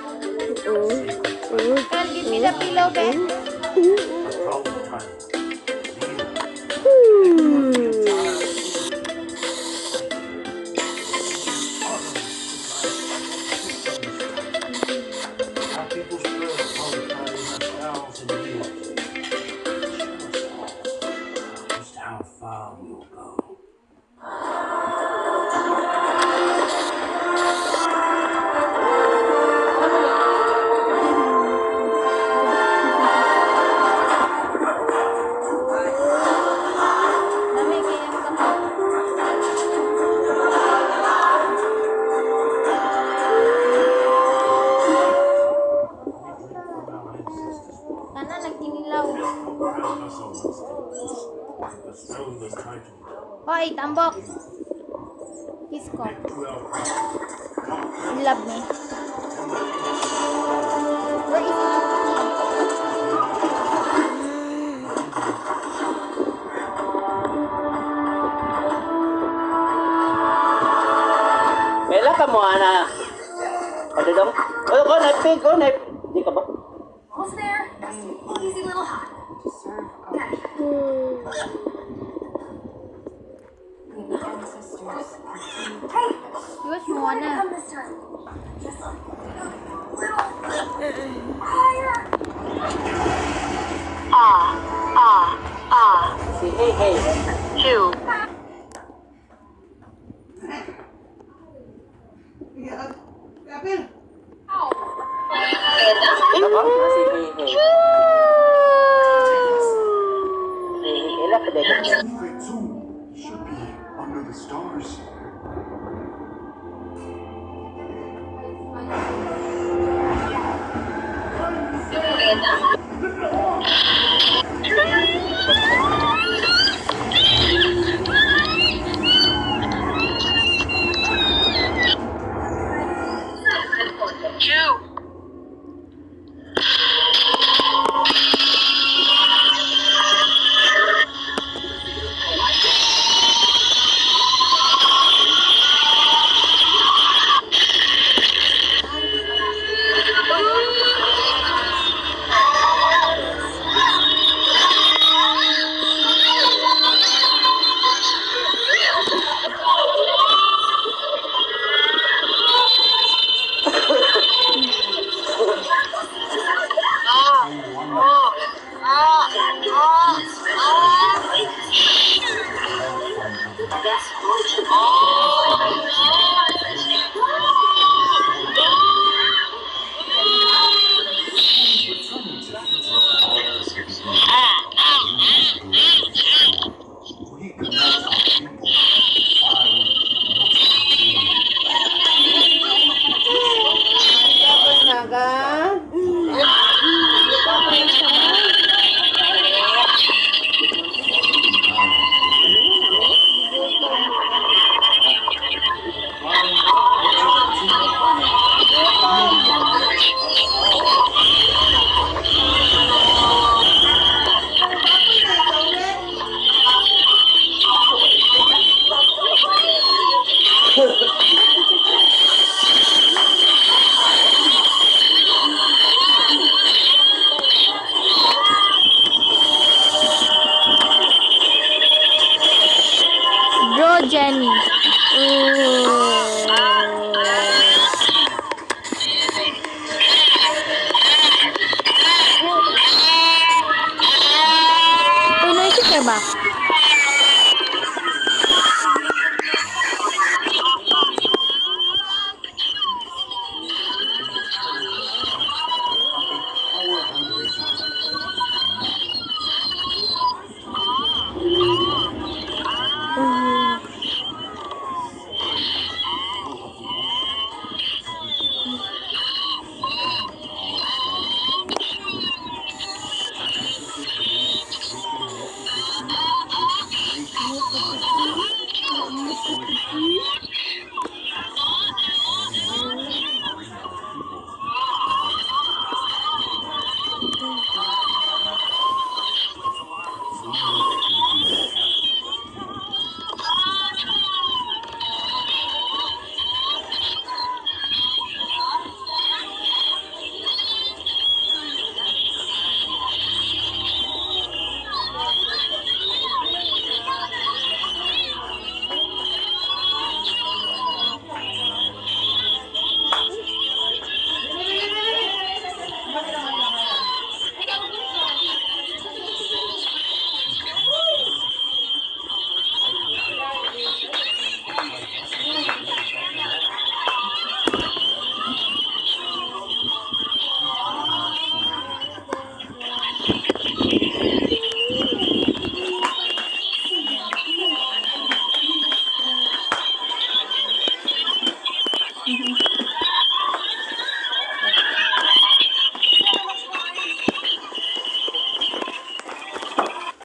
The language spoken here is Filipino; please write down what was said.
Girl, give me the pillow, Ben. How far we'll go. Namigyan ka pa. Kana nagkinilaw. Hoy, tambok. Kiss ko. You love me. Where is he? Mela ka mo, ana. Ano dong? Ko, knife, pig, ko, knife. Di ka ba? Almost there. Easy little hot. Maybe ancestors. Hey, Iwas mo come na. this time. Just a little higher. Si Hey Hey. Ako? Si Hey Hey. Si Hey Hey lang, kadali. Move it soon. Should be under the stars. Two.